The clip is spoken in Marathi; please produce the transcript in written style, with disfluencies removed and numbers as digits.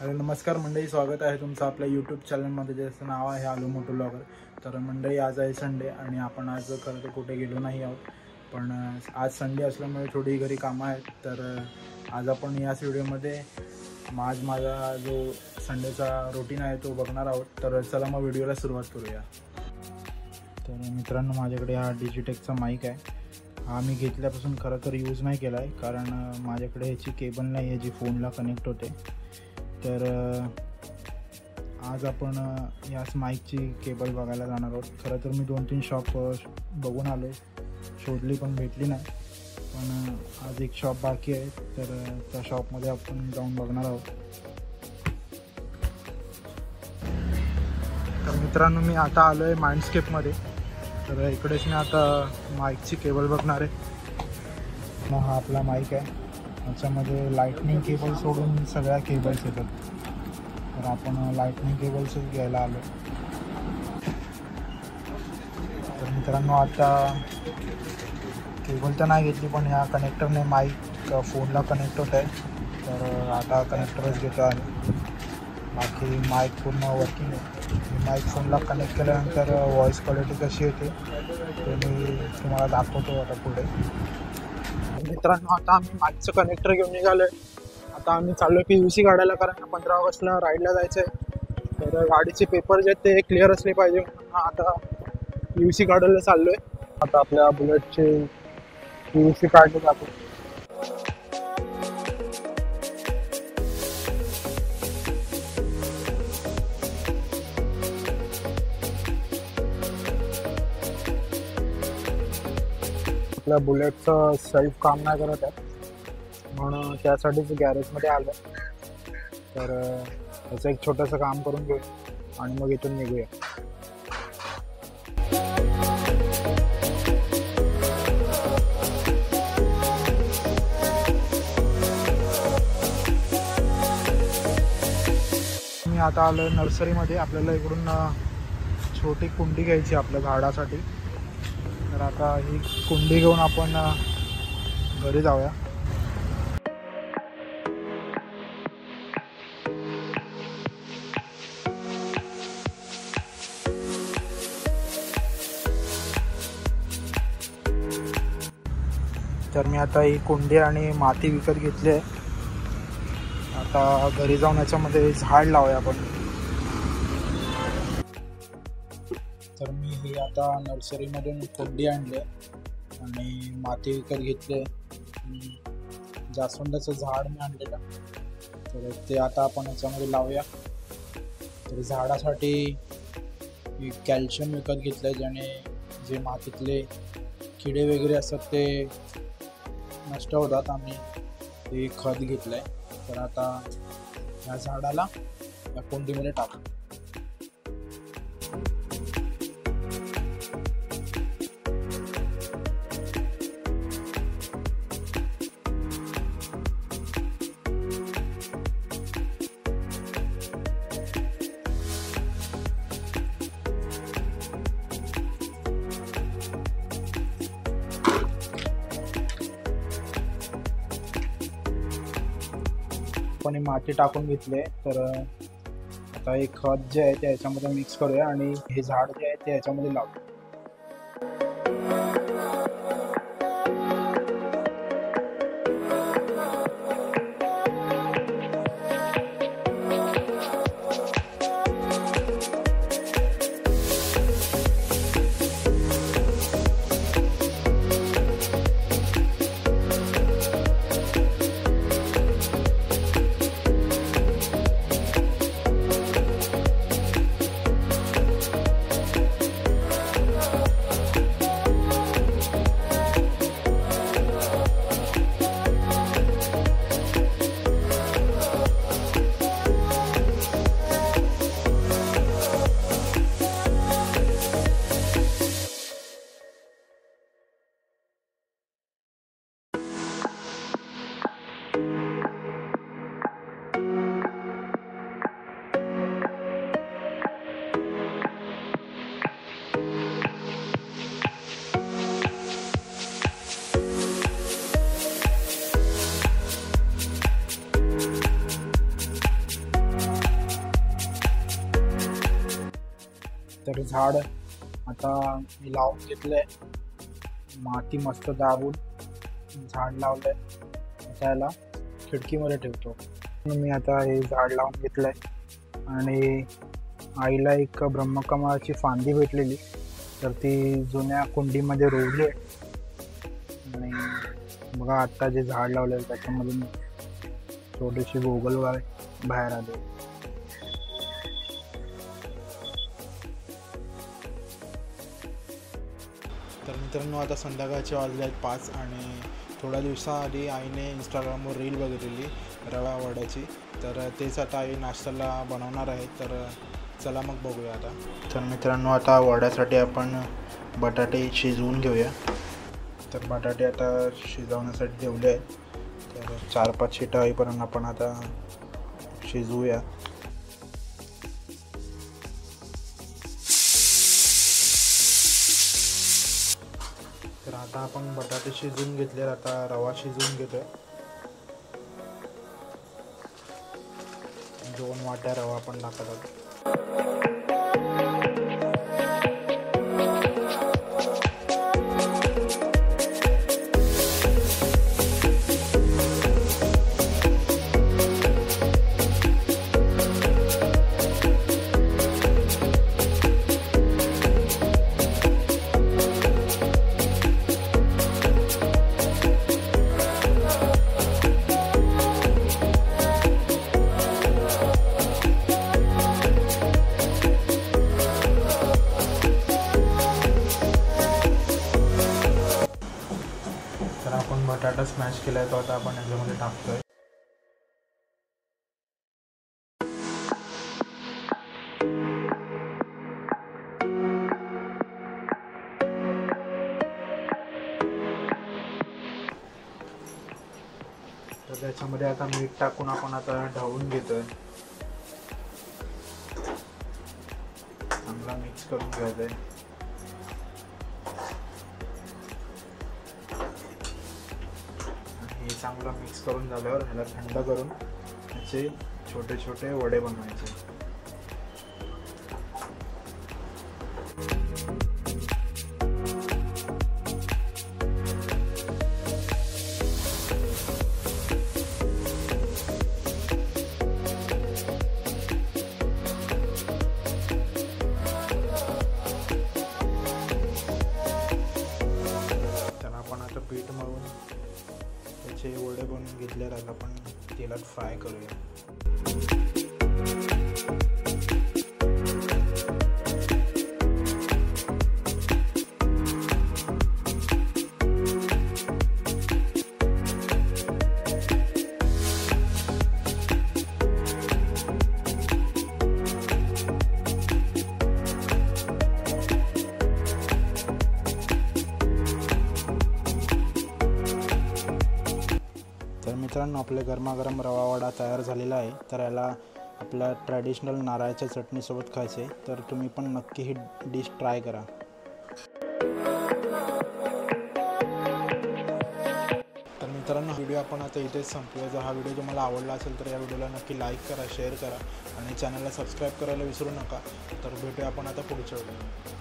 हॅलो नमस्कार मंडळी, स्वागत आहे तुमचं आपल्या यूट्यूब चॅनलमध्ये, ज्याचं नाव आहे आलू मोटू ब्लॉगर. तर मंडळी, आज आहे संडे आणि आपण आज खरं तर कुठे गेलो नाही आहोत, पण आज संडे असल्यामुळे थोडी घरी कामं आहेत. तर आज आपण याच व्हिडिओमध्ये आज माझा जो संडेचा रुटीन आहे तो बघणार आहोत. तर चला मग व्हिडिओला सुरुवात करूया. तर मित्रांनो, माझ्याकडे हा डिजिटेकचा माईक आहे. हा मी घेतल्यापासून खरं तर यूज नाही केला आहे, कारण माझ्याकडे ह्याची केबल नाही आहे जी फोनला कनेक्ट होते. तर आज आपण याच माईकची केबल बघायला जाणार आहोत. खरं तर मी 2-3 शॉप बघून आलो, शोधली पण भेटली नाही. पण आज एक शॉप बाकी आहे, तर त्या शॉपमध्ये आपण जाऊन बघणार आहोत. तर मित्रांनो, मी आता आलो आहे माइंडस्केपमध्ये. तर इकडेच मी आता माईकची केबल बघणार आहे. मग हा आपला माईक आहे, याच्यामध्ये लाईटनिंग केबल सोडून सगळ्या केबल्स येतात. तर आपण लाईटनिंग केबल्सच घ्यायला आलो. तर मित्रांनो, आता केबल तर नाही घेतली, पण ह्या कनेक्टरने माईक फोनला कनेक्ट होत आहे. तर आता कनेक्टरच घेतो आहे. बाकी माईक पूर्ण वर्किंग आहे. माईक फोनला कनेक्ट केल्यानंतर व्हॉईस क्वालिटी कशी येते ते मी तुम्हाला दाखवतो आता पुढे. मित्रांनो, आता आम्ही माईकचं कनेक्टर घेऊन निघालो आहे. आता आम्ही चाललो आहे PVC काढायला, कारण 15 ऑगस्टला राईडला जायचं आहे. तर गाडीचे पेपर जे आहेत ते क्लिअर असले पाहिजे, म्हणून आता PVC काढायला चाललो आहे. आता आपल्या बुलेटचे PVC काढले जातो. आपल्या बुलेटचं सेल्फ काम नाही करत आहे, म्हणून त्यासाठीच गॅरेजमध्ये आलं. तर त्याचं एक छोटंसं काम करून घेऊ आणि मग इथून निघूया. मी आता आलो नर्सरीमध्ये. आपल्याला इकडून छोटी कुंडी घ्यायची आपल्या झाडासाठी. तर आता ही कुंडी घेऊन आपण घरी जाऊया. तर मी आता ही कुंडी आणि माती विकत घेतली आहे. आता घरी जाऊन याच्यामध्ये झाड लावूया आपण. तर मी ही आता नर्सरीमधून कुंडी आणली आणि माती विकत घेतली. जास्वंदाचं झाड मी आणलेलं, तर ते आता आपण याच्यामध्ये लावूया. तर झाडासाठी कॅल्शियम विकत घेतलं आहे, ज्याने जे मातीतले किडे वगैरे असतात ते नष्ट होतात. आणि ते खत घेतलं आहे. तर आता या झाडाला या कुंडीमध्ये टाकू. आपण माती टाकून घेतले. तर आता हे खत जे आहे ते याच्यामध्ये मिक्स करूया आणि हे झाड जे आहे ते याच्यामध्ये लावू. तर झाड आता मी लावून घेतलंय, माती मस्त दाबून झाड लावलंय. त्याला खिडकीमध्ये ठेवतो. मी आता हे झाड लावून घेतलंय आणि आईला एक ब्रह्मकमळाची फांदी भेटलेली, तर ती जुन्या कुंडीमध्ये रोवली आहे. आणि बघा आता जे झाड लावलेलं त्याच्यामधून थोडीशी गोगलगाय बाहेर आली. तर मित्रांनो आता संध्याकाळचे वाजले आहेत 5 आणि थोड्या दिवसाआधी आईने इंस्टाग्रामवर रील बघितलेली रवा वड्याची, तर तेच आता आई नाश्त्याला बनवणार आहे. तर चला मग बघूया आता. तर मित्रांनो आता वड्यासाठी आपण बटाटे शिजवून घेऊया. तर बटाटे आता शिजवण्यासाठी ठेवले आहेत. तर 4-5 शिट्या होईपर्यंत आपण आता शिजवूया. तर आता आपण बटाटे शिजवून घेतले, आता रवा शिजवून घेतोय. 2 वाट्या रवा आपण टाकत आहोत. तर आपण बटाटा स्मॅश केला आहे, तो आता आपण याच्यामध्ये टाकतोय. तर त्याच्यामध्ये आता मीठ टाकून आपण आता ढवळून घेतोय. चांगला मिक्स करून घ्यायचा आहे. हे चांगलं मिक्स करून झाल्यावर ह्याला थंड करून त्याचे छोटे छोटे वडे बनवायचे. तर आपण आता पीठ मळून त्याचे वडे बनवून घेतल्यावर आपण तेलात फ्राय करूया. तर मित्रांनो आपले गरमागरम रवा वडा तयार झालेला आहे. तर याला आपल्या ट्रॅडिशनल नारळाच्या चटणीसोबत खायचे. तर तुम्ही पण नक्की ही डिश ट्राय करा. तर मित्रांनो व्हिडिओ आपण आता इथेच संपूया. जर हा व्हिडिओ तुम्हाला आवडला असेल तर या व्हिडिओला नक्की लाईक करा, शेअर करा आणि चॅनलला सबस्क्राईब करायला विसरू नका. तर भेटूया आपण आता पुढच्या व्हिडिओ.